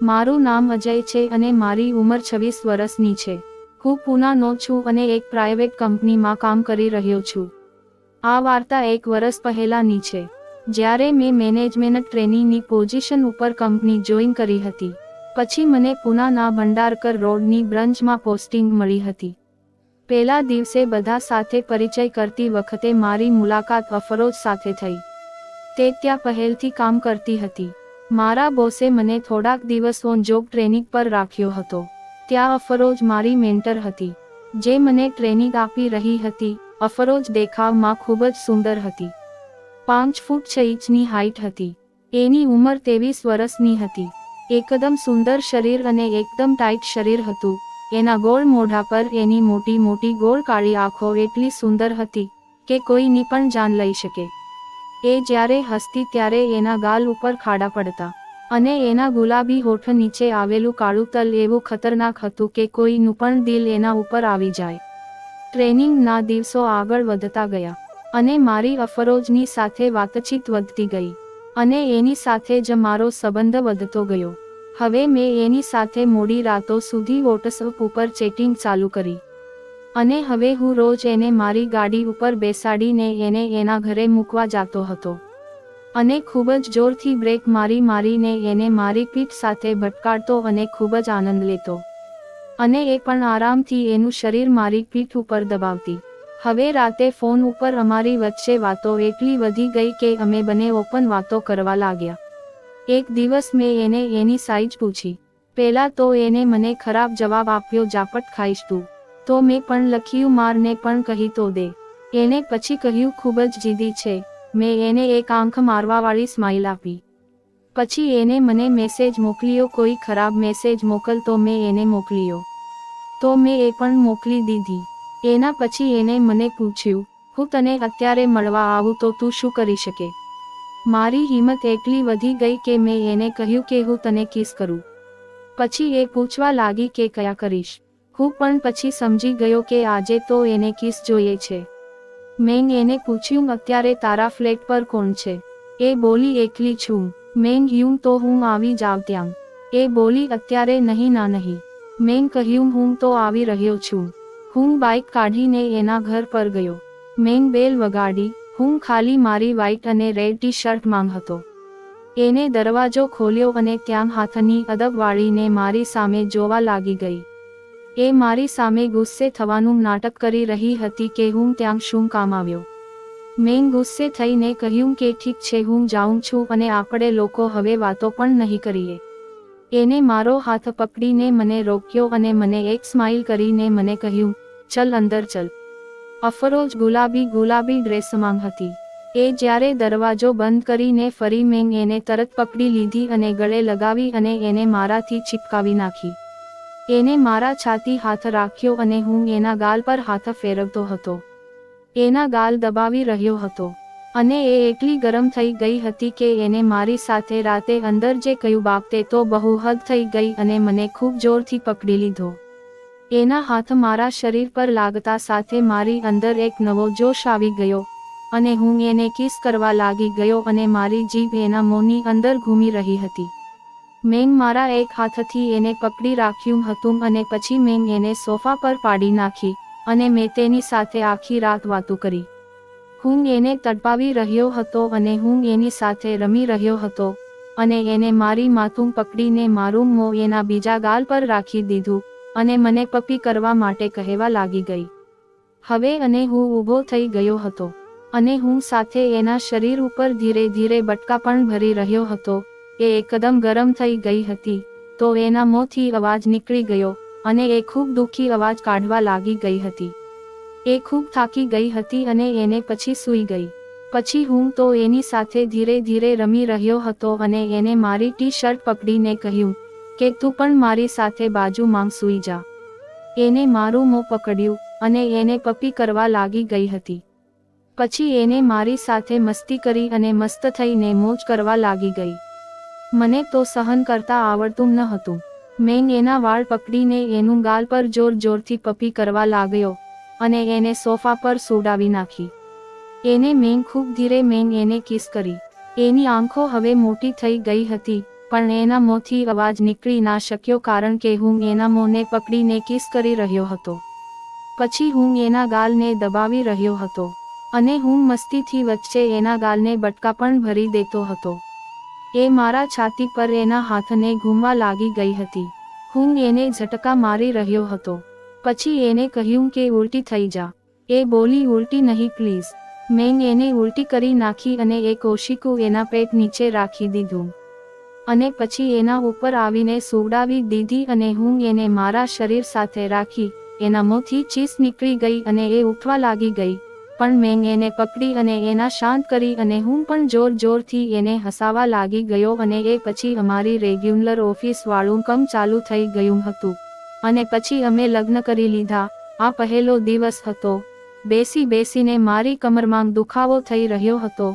મારું નામ અજય છે અને મારી ઉંમર 26 વર્ષની છે। હું પુનાનો છું અને એક પ્રાઇવેટ કંપનીમાં કામ કરી રહ્યો છું। આ વાર્તા 1 વર્ષ પહેલાની છે, જ્યારે મેં મેનેજમેન્ટ ટ્રેનીની પોઝિશન ઉપર કંપની જોઈન કરી હતી। પછી મને પુનાના ભંડારકર રોડની બ્રાન્ચમાં પોસ્ટિંગ મળી હતી। પહેલા દિવસે બધા સાથે પરિચય કરતી વખતે મારી મુલાકાત અફરોજ સાથે થઈ। તે ત્યાં પહેલથી કામ કરતી હતી। મારા બોસે મને થોડાક દિવસ ઓન જોબ ટ્રેનિંગ પર રાખ્યો હતો। ત્યાં અફરોજ મારી મેન્ટર હતી, જે મને ટ્રેનિંગ આપી રહી હતી। અફરોજ દેખાવમાં ખૂબ જ સુંદર હતી। 5 ફૂટ 6 ઇંચની હાઇટ હતી। એની ઉંમર 23 વર્ષની હતી। એકદમ સુંદર શરીર અને એકદમ ટાઇટ શરીર હતું। એના ગોળ મોઢા પર એની મોટી મોટી ગોળ કાળી આંખો એટલી સુંદર હતી કે કોઈની પણ જાન લઈ શકે। એ જ્યારે હસતી ત્યારે એના ગાલ ઉપર ખાડા પડતા અને એના ગુલાબી હોઠ નીચે આવેલું કાળું તલ એવું ખતરનાક હતું કે કોઈનું પણ દિલ એના ઉપર આવી જાય। ટ્રેનિંગના દિવસો આગળ વધતા ગયા અને મારી અફરોજની સાથે વાતચીત વધતી ગઈ અને એની સાથે જ મારો સંબંધ વધતો ગયો। હવે મેં એની સાથે મોડી રાતો સુધી વોટ્સએપ ઉપર ચેટિંગ ચાલુ કરી અને હવે હું રોજ એને મારી ગાડી ઉપર બેસાડીને એને એના ઘરે મૂકવા જતો હતો અને ખૂબ જ જોરથી બ્રેક મારીને એને મારી પીઠ સાથે ભટકાડતો અને ખૂબ જ આનંદ લેતો અને એ પણ આરામથી એનું શરીર મારી પીઠ ઉપર દબાવતી। હવે રાતે ફોન ઉપર અમારી વચ્ચે વાતો એટલી વધી ગઈ કે અમે બંને ઓપન વાતો કરવા લાગ્યા। એક દિવસ મેં એને એની સાઈઝ પૂછી। પહેલા તો એને મને ખરાબ જવાબ આપ્યો, ઝાપટ ખાઈશ તું? તો મેં પણ લખ્યું, મારને પણ કહી તો દે। એને પછી કહ્યું, ખૂબ જ જીદી છે। મેં એને એક આંખ મારવાવાળી સ્માઇલ આપી। પછી એને મને મેસેજ મોકલ્યો, કોઈ ખરાબ મેસેજ મોકલ, તો મેં એને મોકલ્યો તો મેં એ પણ મોકલી દીધી। એના પછી એને મને પૂછ્યું, હું તને અત્યારે મળવા આવું તો તું શું કરી શકે? મારી હિંમત એટલી વધી ગઈ કે મેં એને કહ્યું કે હું તને કિસ કરું। પછી એ પૂછવા લાગી કે કયા કરીશ? હું પણ પછી સમજી ગયો કે આજે તો એને કિસ જોઈએ છે। મેં એને પૂછ્યું, અત્યારે તારા ફ્લેટ પર કોણ છે? એ બોલી, એકલી છું। મેં કહ્યું, તો હું આવી જાઉં ત્યાં? એ બોલી, અત્યારે નહીં ના નહીં। મેં કહ્યું, હું તો આવી રહ્યો છું। હું બાઇક કાઢીને એના ઘર પર ગયો। મેં બેલ વગાડી। હું ખાલી મારી વ્હાઇટ અને રેડ ટી શર્ટમાં હતો। એને દરવાજો ખોલ્યો અને ત્યાં હાથની અદબ વાળીને મારી સામે જોવા લાગી ગઈ। એ મારી સામે ગુસ્સે થવાનું નાટક કરી રહી હતી કે હું ત્યાં શું કામ આવ્યો? મેં ગુસ્સે થઈને કહ્યું કે ઠીક છે, હું જાઉં છું અને આપણે લોકો હવે વાતો પણ નહીં કરીએ। એને મારો હાથ પકડીને મને રોક્યો અને મને એક સ્માઇલ કરીને મને કહ્યું, ચલ અંદર ચલ। અફરોજ ગુલાબી ડ્રેસમાં હતી। એ જ્યારે દરવાજો બંધ કરીને ફરી, મેં એને તરત પકડી લીધી અને ગળે લગાવી અને એને મારાથી ચિપકાવી નાખી। એને મારા છાતી હાથ રાખ્યો અને હું એના ગાલ પર હાથ ફેરવતો હતો। એના ગાલ દબાવી રહ્યો હતો અને એ એટલી ગરમ થઈ ગઈ હતી કે એને મારી સાથે રાતે અંદર જે કહ્યું બાપ, તે તો બહુ હદ થઈ ગઈ અને મને ખૂબ જોરથી પકડી લીધો। એના હાથ મારા શરીર પર લાગતા સાથે મારી અંદર એક નવો જોશ આવી ગયો અને હું એને કિસ કરવા લાગી ગયો અને મારી જીભ એના મોંની અંદર ઘૂમી રહી હતી। મેં મારા એક હાથથી એને પકડી રાખ્યું હતું અને પછી મેં એને સોફા પર પાડી નાખી અને મેં તેની સાથે આખી રાત વાતો કરી। હું એને તડપાવી રહ્યો હતો અને હું એની સાથે રમી રહ્યો હતો અને એને મારી માથું પકડીને મારું મોં એના બીજા ગાલ પર રાખી દીધું અને મને પપ્પી કરવા માટે કહેવા લાગી ગઈ। હવે અને હું ઊભો થઈ ગયો હતો અને હું સાથે એના શરીર ઉપર ધીરે ધીરે બટકા પણ ભરી રહ્યો હતો। એ એકદમ ગરમ થઈ ગઈ હતી તો એના મોંથી અવાજ નીકળી ગયો અને એ ખૂબ દુઃખી અવાજ કાઢવા લાગી ગઈ હતી। એ ખૂબ થાકી ગઈ હતી અને એને પછી સૂઈ ગઈ। પછી હું તો એની સાથે ધીરે ધીરે રમી રહ્યો હતો અને એને મારી ટી શર્ટ પકડીને કહ્યું કે તું પણ મારી સાથે બાજુમાં સૂઈ જા। એને મારું મોં પકડ્યું અને એને પપ્પી કરવા લાગી ગઈ હતી। પછી એને મારી સાથે મસ્તી કરી અને મસ્ત થઈને મોજ કરવા લાગી ગઈ। મને તો સહન કરતા આવડતું ન હતું। મેં એના વાળ પકડીને એનું ગાલ પર જોરથી પપ્પી કરવા લાગ્યો અને એને સોફા પર સુડાવી નાખી। એને મેં ખૂબ ધીરે એને કિસ કરી। એની આંખો હવે મોટી થઈ ગઈ હતી પણ એના મોંથી અવાજ નીકળી ના શક્યો કારણ કે હું એના મોંને પકડીને કિસ કરી રહ્યો હતો. પછી હું એના ગાલને દબાવી રહ્યો હતો અને હું મસ્તીથી વચ્ચે એના ગાલને બટકા પણ ભરી દેતો હતો. એ મારા છાતી પર એના હાથને ઘૂમવા લાગી ગઈ હતી. હું એને ઝટકા મારી રહ્યો હતો. પછી એને કહ્યું કે ઉલટી થઈ જા. એ બોલી ઉલટી નહીં પ્લીઝ. મેં એને ઉલટી કરી નાખી અને એક ઓશિકું એના પેટ નીચે રાખી દીધું અને પછી એના ઉપર આવીને સુવડાવી દીધી અને હું એને મારા શરીર સાથે રાખી. એના મોંથી ચીસ નીકળી ગઈ અને એ ઉઠવા લાગી ગઈ, પણ મેં એને પકડી અને એના શાંત કરી અને હું પણ જોર જોરથી એને હસાવા લાગી ગયો અને એ પછી અમારી રેગ્યુલર ઓફિસ વાળું કામ ચાલુ થઈ ગયું હતું અને પછી અમે લગ્ન કરી લીધા. આ પહેલો દિવસ હતો. બેસી બેસીને મારી કમરમાં દુખાવો થઈ રહ્યો હતો.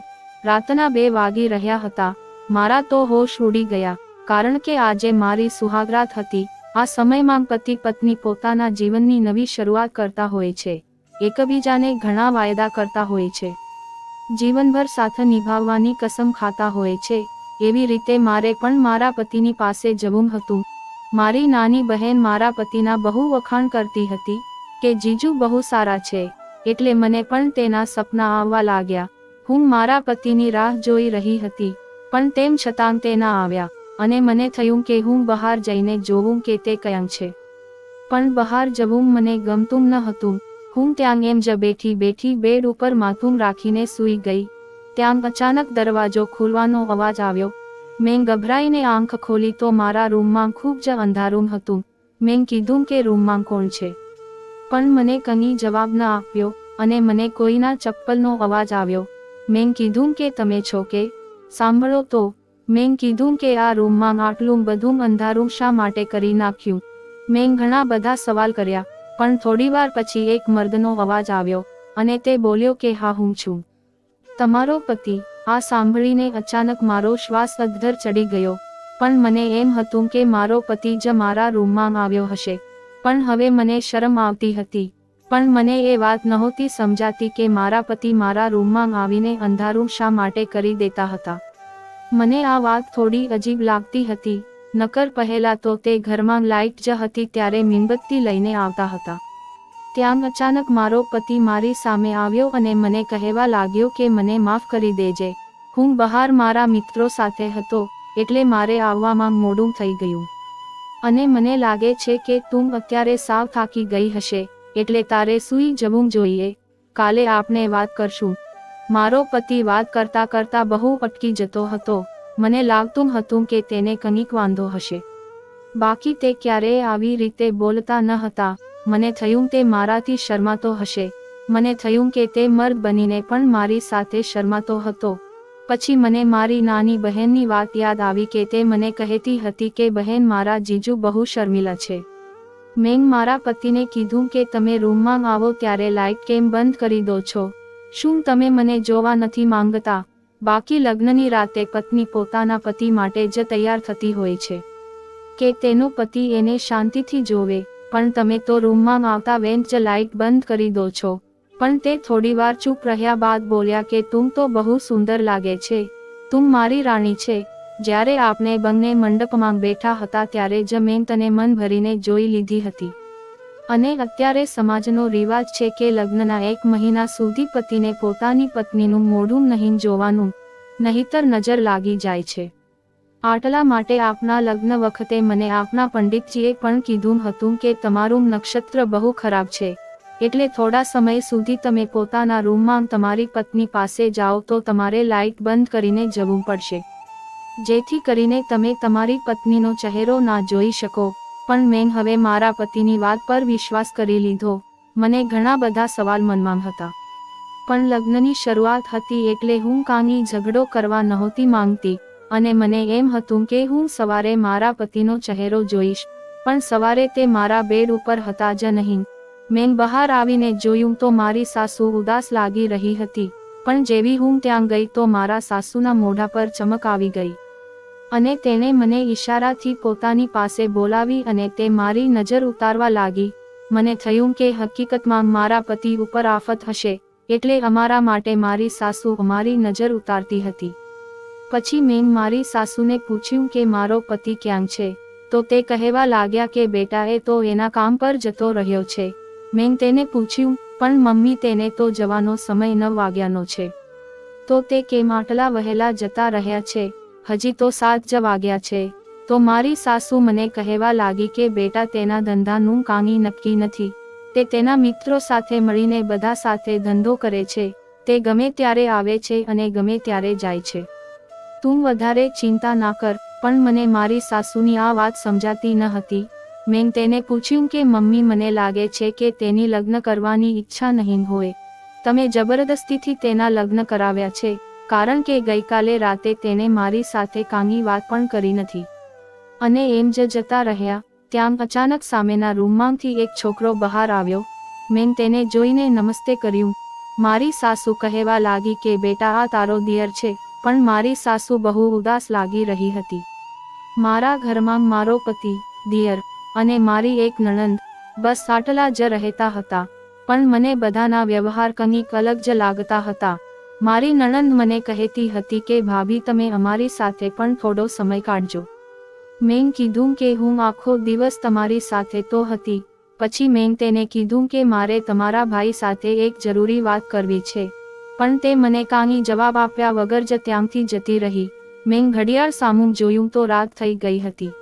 રાતના 2 વાગી રહ્યા હતા. મારા તો હોશ ઉડી ગયા કારણ કે આજે મારી સુહાગરાત હતી. આ સમયમાં પતિ પત્ની પોતાના જીવનની નવી શરૂઆત કરતા હોય છે. એકબીજાને ઘણા વાયદા કરતા હોય છે. જીવનભર સાથ નિભાવવાની કસમ ખાતા હોય છે. એવી રીતે મારે પણ મારા પતિની પાસે જવું હતું. મારી નાની બહેન મારા પતિના બહુ વખાણ કરતી હતી કે જીજુ બહુ સારા છે, એટલે મને પણ તેના સપના આવવા લાગ્યા. હું મારા પતિની રાહ જોઈ રહી હતી, પણ તેમ છતાં તે ના આવ્યા અને મને થયું કે હું બહાર જઈને જોઉં કે તે ક્યાં છે. પણ બહાર જવું મને ગમતું ન હતું. હું ત્યાં એમ જ બેઠી બેઠી બેડ ઉપર માથું રાખીને સૂઈ ગઈ. ત્યાં અચાનક દરવાજો ખુલવાનો અવાજ આવ્યો. મેં ગભરાઈને આંખ ખોલી તો મારા રૂમમાં ખૂબ જ અંધારું હતું. મેં કીધું કે રૂમમાં કોણ છે, પણ મને કંઈ જવાબ ન આપ્યો અને મને કોઈના ચપ્પલનો અવાજ આવ્યો. મેં કીધું કે તમે છો કે? સાંભળો તો. મેં કીધું કે આ રૂમમાં આટલું બધું અંધારું શા માટે કરી નાખ્યું? મેં ઘણા બધા સવાલ કર્યા, પણ થોડીવાર પછી એક મર્દનો અવાજ આવ્યો અને તે બોલ્યો કે હા હું છું, તમારો પતિ. આ સાંભળીને અચાનક મારો શ્વાસ અધ્ધર ચડી ગયો, પણ મને એમ હતું કે મારો પતિ જ મારા રૂમમાં આવ્યો હશે. પણ હવે મને શરમ આવતી હતી, પણ મને એ વાત નહોતી સમજાતી કે મારા પતિ મારા રૂમમાં આવીને અંધારું શા માટે કરી દેતા હતા. મને આ વાત થોડી અજીબ લાગતી હતી. નકર પહેલા તો તે ઘરમાં લાઇટ જ હતી ત્યારે મીણબત્તી લઈને આવતા હતા. ત્યાં અચાનક મારો પતિ મારી સામે આવ્યો અને મને કહેવા લાગ્યો કે મને માફ કરી દેજે. હું બહાર મારા મિત્રો સાથે હતો એટલે મારે આવવામાં મોડું થઈ ગયું અને મને લાગે છે કે તું અત્યારે સાવ થાકી ગઈ હશે, એટલે તારે સૂઈ જવું જોઈએ. કાલે આપણે વાત કરશું. મારો પતિ વાત કરતા કરતા બહુ અટકી જતો હતો. મને લાગતું હતું કે તેને કંઈક વાંધો હશે, બાકી તે ક્યારેય આવી રીતે બોલતા ન હતા. મને થયું તે મારાથી શરમાતો હશે. મને થયું કે તે મર્દ બનીને પણ મારી સાથે શરમાતો હતો. પછી મને મારી નાની બહેનની વાત યાદ આવી કે તે મને કહેતી હતી કે બહેન મારા જીજુ બહુ શર્મિલા છે. મેં મારા પતિને કીધું કે તમે રૂમમાં આવો ત્યારે લાઇટ કેમ બંધ કરી દો છો? શું તમે મને જોવા નથી માંગતા? બાકી લગ્નની રાતે પત્ની પોતાના પતિ માટે જ તૈયાર થતી હોય છે કે તેનો પતિ એને શાંતિથી જોવે, પણ તમે તો રૂમમાં આવતા વેંત જ લાઇટ બંધ કરી દો છો. પણ તે થોડીવાર ચૂપ રહ્યા બાદ બોલ્યા કે તું તો બહુ સુંદર લાગે છે, તું મારી રાણી છે. જ્યારે આપણે બંને મંડપમાં બેઠા હતા ત્યારે જ મેં તને મન ભરીને જોઈ લીધી હતી અને અત્યારે સમાજનો રિવાજ છે કે લગ્નના 1 મહિના સુધી પતિને પોતાની પત્નીનું મોઢું નહીં જોવાનું, નહીતર નજર લાગી જાય છે. આટલા માટે આપના લગ્ન વખતે મને આપના પંડિતજીએ પણ કીધું હતું કે તમારું નક્ષત્ર બહુ ખરાબ છે, એટલે થોડા સમય સુધી તમે પોતાના રૂમમાં તમારી પત્ની પાસે જાઓ તો તમારે લાઇટ બંધ કરીને જવું પડશે, જેથી કરીને તમે તમારી પત્નીનો ચહેરો ના જોઈ શકો. પણ મેં હવે મારા પતિની વાત પર વિશ્વાસ કરી લીધો. મને ઘણા બધા સવાલ મનમાં હતા, પણ લગ્નની શરૂઆત હતી એટલે હું કાંઈ ઝઘડો કરવા નહોતી માંગતી અને મને એમ હતું કે હું સવારે મારા પતિનો ચહેરો જોઈશ, પણ સવારે તે મારા બેડ ઉપર હતા જ નહીં. મેં બહાર આવીને જોયું તો મારી સાસુ ઉદાસ લાગી રહી હતી, પણ જેવી હું ત્યાં ગઈ તો મારા સાસુના મોઢા પર ચમક આવી ગઈ અને તેણે મને ઈશારાથી પોતાની પાસે બોલાવી અને તે મારી નજર ઉતારવા લાગી. મને થયું કે હકીકતમાં મારા પતિ ઉપર આફત હશે, એટલે અમારા માટે મારી સાસુ અમારી નજર ઉતારતી હતી. પછી મેં મારી સાસુને પૂછ્યું કે મારો પતિ ક્યાં છે, તો તે કહેવા લાગ્યા કે બેટા એ તો એના કામ પર જતો રહ્યો છે. મેં તેને પૂછ્યું, પણ મમ્મી તેને તો જવાનો સમય 9 વાગ્યાનો છે, તો તે કેમ આટલા વહેલા જતા રહ્યા છે, હજી તો 7 જ વાગ્યા છે. તો મારી સાસુ મને કહેવા લાગી કે બેટા તેના ધંધાનું કાંઈ નક્કી નથી, તે તેના મિત્રો સાથે મળીને બધા સાથે ધંધો કરે છે, તે ગમે ત્યારે આવે છે અને ગમે ત્યારે જાય છે. તું વધારે ચિંતા ના કર. પણ મને મારી સાસુની આ વાત સમજાતી ન હતી. મેં તેને પૂછ્યું કે મમ્મી મને લાગે છે કે તેની લગ્ન કરવાની ઈચ્છા નહીં હોય, તમે જબરદસ્તીથી તેના લગ્ન કરાવ્યા છે, કારણ કે ગઈકાલે રાતે તેને મારી સાથે કાંઈ વાત પણ કરી નથી. અને એમ જ જતા રહ્યા. ત્યાં અચાનક સામેના રૂમમાંથી એક છોકરો બહાર આવ્યો. મેં તેને જોઈને નમસ્તે કર્યું. મારી સાસુ કહેવા લાગી કે બેટા આ તારો દિયર છે. પણ મારી સાસુ બહુ ઉદાસ લાગી રહી હતી. મારા ઘરમાં મારો પતિ, દિયર અને મારી એક નણંદ, બસ આટલા જ રહેતા હતા. પણ મને બધાના વ્યવહાર કંઈક અલગ જ લાગતા હતા. મારી નણંદ મને કહેતી હતી કે ભાભી તમે અમારી સાથે પણ થોડો સમય કાઢજો. મેં કીધું કે હું આખો દિવસ તમારી સાથે તો હતી. પછી મેં તેને કીધું કે મારે તમારા ભાઈ સાથે એક જરૂરી વાત કરવી છે. પણ તે મને કાંઈ જવાબ આપ્યા વગર જ ત્યાંથી જતી રહી. મેં ઘડિયાળ સામું જોયું તો રાત થઈ ગઈ હતી.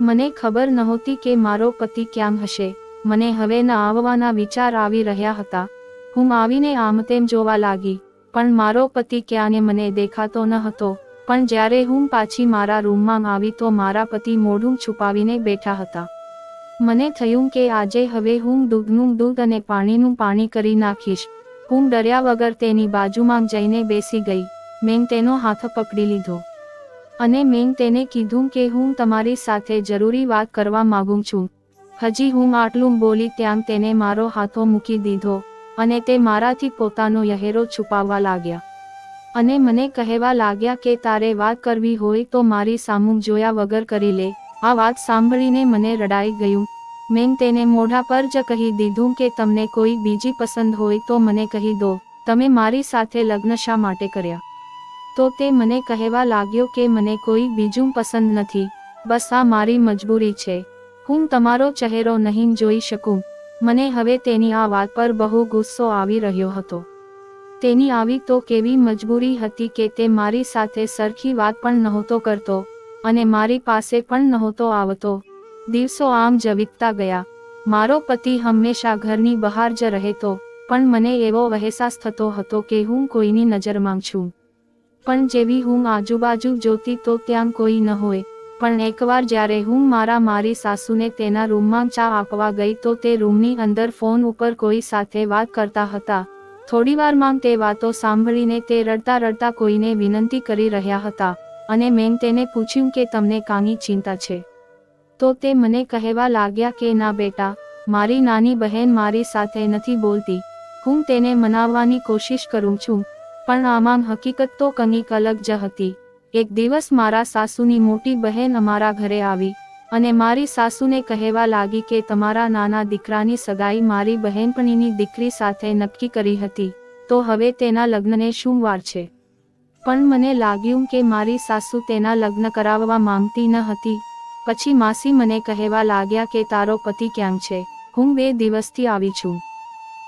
મને ખબર નહોતી કે મારો પતિ ક્યાં હશે. મને હવે ન આવવાના વિચાર આવી રહ્યા હતા. હું આવીને આમ તેમ જોવા લાગી, પણ મારો પતિ ક્યાંય મને દેખાતો ન હતો. પણ જ્યારે હું પાછી મારા રૂમમાં આવી તો મારા પતિ મોઢું છુપાવીને બેઠા હતા. મને થયું કે આજે હવે હું દૂધનું દૂધ અને પાણીનું પાણી કરી નાખીશ. હું ડર્યા વગર તેની બાજુમાં જઈને બેસી ગઈ. મેં તેનો હાથ પકડી લીધો અને મેં તેને કીધું કે હું તમારી સાથે જરૂરી વાત કરવા માંગુ છું. હજી હું આટલું બોલી ત્યાં તેને મારો હાથો મૂકી દીધો અને તે મારાથી પોતાનો ચહેરો છુપાવવા લાગ્યા. અને મને કહેવા લાગ્યા કે તારે વાત કરવી હોય તો મારી સામું જોયા વગર કરી લે. આ વાત સાંભળીને મને રડાઈ ગયું. મેં તેને મોઢા પર જ કહી દીધું કે તમને કોઈ બીજી પસંદ હોય તો મને કહી દો, તમે મારી સાથે લગ્ન શા માટે કર્યા? તો તે મને કહેવા લાગ્યો કે મને કોઈ બીજું પસંદ નથી, બસ આ મારી મજબૂરી છે. હું તમારો ચહેરો નહીં જોઈ શકું. મને હવે તેની આ વાત પર બહુ ગુસ્સો આવી રહ્યો હતો. તેની આવી તો કેવી મજબૂરી હતી કે તે મારી સાથે સરખી વાત પણ નહોતો કરતો અને મારી પાસે પણ નહોતો આવતો. દિવસો આમ જ વીતતા ગયા. મારો પતિ હંમેશા ઘરની બહાર જ રહેતો, પણ મને એવો અહેસાસ થતો હતો કે હું કોઈની નજરમાં છું. પણ જેવી હું આજુબાજુ જોતી તો ત્યાં કોઈ ન હોય. પણ એકવાર જ્યારે હું મારી સાસુને તેના રૂમમાં ચા આપવા ગઈ તો તે રૂમની અંદર ફોન ઉપર કોઈ સાથે વાત કરતા હતા. થોડીવારમાં તે વાતો સાંભળીને તે રડતા રડતા કોઈને વિનંતી કરી રહ્યા હતા અને મેં તેને પૂછ્યું કે તમને કાંઈ ચિંતા છે? તો તે મને કહેવા લાગ્યા કે ના બેટા, મારી નાની બહેન મારી સાથે નથી બોલતી. હું તેને મનાવવાની કોશિશ કરું છું, પણ આમાં હકીકત તો કંઈક અલગ જ હતી. એક દિવસ મારા સાસુની મોટી બહેન અમારા ઘરે આવી અને મારી સાસુને કહેવા લાગી કે તમારા નાના દીકરાની સગાઈ મારી બહેનપણીની દીકરી સાથે નક્કી કરી હતી, તો હવે તેના લગ્નને શું વાર છે? પણ મને લાગ્યું કે મારી સાસુ તેના લગ્ન કરાવવા માંગતી ન હતી. પછી માસી મને કહેવા લાગ્યા કે તારો પતિ ક્યાં છે? હું 2 દિવસથી આવી છું,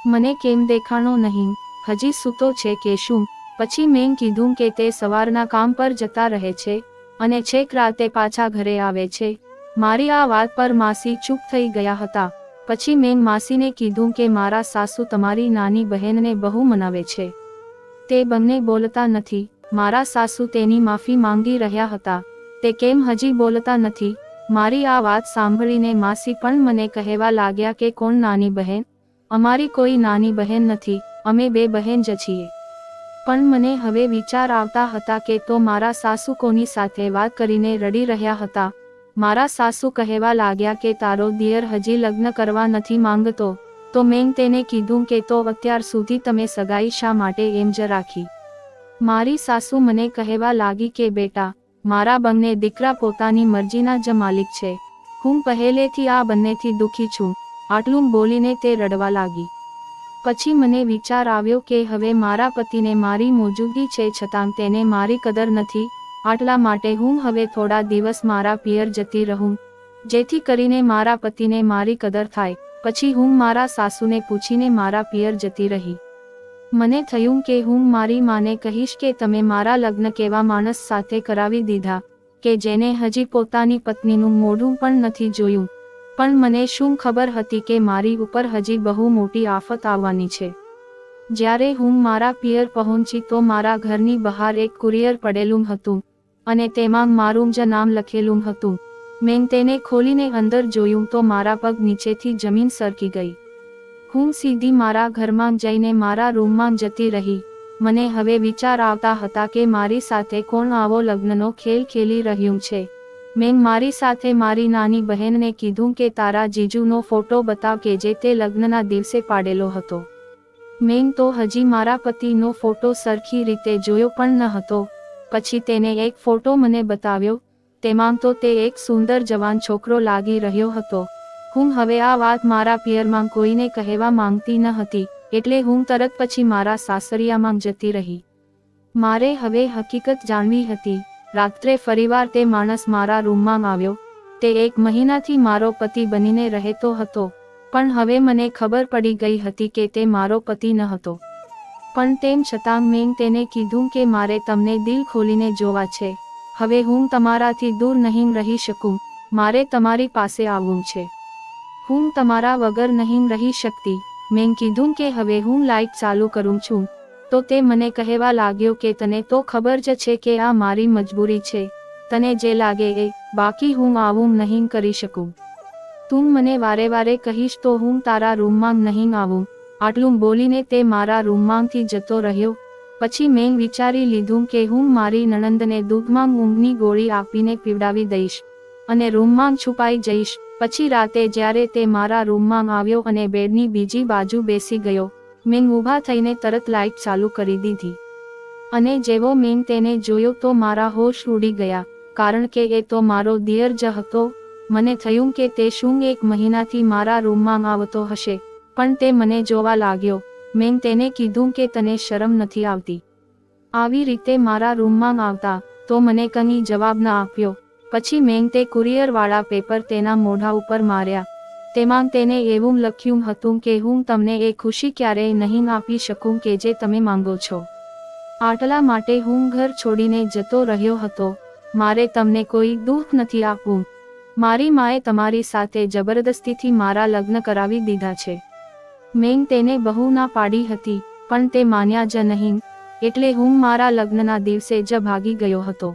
મને કેમ દેખાણો નહીં? હજી સૂતો છે કે શું? પછી મેં કીધું કે તે સવારના કામ પર જતા રહે છે અને છેક રાતે પાછા ઘરે આવે છે. મારી આ વાત પર માસી ચૂપ થઈ ગયા હતા. પછી મેં માસીને કીધું કે મારા સાસુ તમારી નાની બહેનને બહુ મનાવે છે, તે બંને બોલતા નથી. મારા સાસુ તેની માફી માંગી રહ્યા હતા, તે કેમ હજી બોલતા નથી? મારી આ વાત સાંભળીને માસી પણ મને કહેવા લાગ્યા કે કોણ નાની બહેન? અમારી કોઈ નાની બહેન નથી, અમે 2 બહેન જ છીએ. પણ મને હવે વિચાર આવતા હતા કે તો મારા સાસુ કોની સાથે વાત કરીને રડી રહ્યા હતા. મારા સાસુ કહેવા લાગ્યા કે તારો દિયર હજી લગ્ન કરવા નથી માંગતો. તો મેં તેને કીધું કે તો અત્યાર સુધી તમે સગાઈ શા માટે એમ જ રાખી? મારી સાસુ મને કહેવા લાગી કે બેટા, મારા બંને દીકરા પોતાની મરજીના જ માલિક છે. હું પહેલેથી આ બંનેથી દુખી છું. આટલું બોલીને તે રડવા લાગી. પછી મને વિચાર આવ્યો કે હવે મારા પતિને મારી મોજૂદગી છે છતાં તેને મારી કદર નથી, આટલા માટે હું હવે થોડા દિવસ મારા પિયર જતી રહું, જેથી કરીને મારા પતિને મારી કદર થાય. પછી હું મારા સાસુને પૂછીને મારા પિયર જતી રહી. મને થયું કે હું મારી માને કહીશ કે તમે મારા લગ્ન કેવા માણસ સાથે કરાવી દીધા કે જેને હજી પોતાની પત્નીનું મોઢું પણ નથી જોયું. પણ મને શું ખબર હતી કે મારી ઉપર હજી બહુ મોટી આફત આવવાની છે. જ્યારે હું મારા પિયર પહોંચી તો મારા ઘરની બહાર એક કુરિયર પડેલું હતું અને તેમાં મારું જ નામ લખેલું હતું. મેં તેને ખોલીને અંદર જોયું તો મારા પગ નીચેથી જમીન સરકી ગઈ. હું સીધી મારા ઘરમાં જઈને મારા રૂમમાં જતી રહી. મને હવે વિચાર આવતા હતા કે મારી સાથે કોણ આવો લગ્નનો ખેલ ખેલી રહ્યું છે. મેં મારી સાથે મારી નાની બહેનને કીધું કે તારા જીજુનો ફોટો બતાવ કે જે તે લગ્નના દિવસે પાડેલો હતો. મેં તો હજી મારા પતિનો ફોટો સરખી રીતે જોયો પણ ન હતો. પછી તેને એક ફોટો મને બતાવ્યો. તેમાં તો તે એક સુંદર જવાન છોકરો લાગી રહ્યો હતો. હું હવે આ વાત મારા પિયરમાં કોઈને કહેવા માંગતી ન હતી, એટલે હું તરત પછી મારા સાસરિયામાં જતી રહી. મારે હવે હકીકત જાણવી હતી. રાત્રે ફરીવાર તે માણસ મારા રૂમમાં આવ્યો. તે 1 મહિનાથી મારો પતિ બનીને રહેતો હતો, પણ હવે મને ખબર પડી ગઈ હતી કે તે મારો પતિ ન હતો. પણ તેમ છતાં મેં તેને કીધું કે મારે તમને દિલ ખોલીને જોવા છે. હવે હું તમારાથી દૂર નહીં રહી શકું, મારે તમારી પાસે આવવું છે. હું તમારા વગર નહીં રહી શકતી. મેં કીધું કે હવે હું લાઇટ ચાલુ કરું છું. તો તે મને કહેવા લાગ્યો કે તને તો ખબર જ છે કે આ મારી મજબૂરી છે, તને જે લાગે એ, બાકી હું આવું નહીં કરી શકું. તું મને વારે વારે કહીશ તો હું તારા રૂમમાં નહીં આવું. આટલું બોલીને તે મારા રૂમમાંથી જતો રહ્યો. પછી મેં વિચારી લીધું કે હું મારી નણંદને દૂધમાં ઊંઘની ગોળી આપીને પીવડાવી દઈશ અને રૂમમાં છુપાઈ જઈશ. પછી રાતે જ્યારે તે મારા રૂમમાં આવ્યો અને બેડની બીજી બાજુ બેસી ગયો, મેં ઊભા થઈને તરત લાઇટ ચાલુ કરી દીધી. અને જેવો મેં તેને જોયો તો મારા હોશ ઉડી ગયા, કારણ કે એ તો મારો દિયર જ હતો. મને થયું કે તે શું 1 મહિનાથી મારા રૂમમાં આવતો હશે, પણ તે મને જોવા લાગ્યો. મેં તેને કીધું કે તને શરમ નથી આવતી આવી રીતે મારા રૂમમાં આવતા? તો મને કંઈ જવાબ ન આપ્યો. પછી મેં તે કુરિયરવાળા પેપર તેના મોઢા ઉપર માર્યા. તેમાં તેને એવું લખ્યું હતું કે હું તમને એ ખુશી ક્યારેય નહીં આપી શકું કે જે તમે માંગો છો. આટલા માટે હું ઘર છોડીને જતો રહ્યો હતો. મારે તમને કોઈ દુઃખ નથી આપવું. મારી માએ તમારી સાથે જબરદસ્તીથી મારા લગ્ન કરાવી દીધા છે. મેં તેને બહુ ના પાડી હતી, પણ તે માન્યા જ નહીં, એટલે હું મારા લગ્નના દિવસે જ ભાગી ગયો હતો.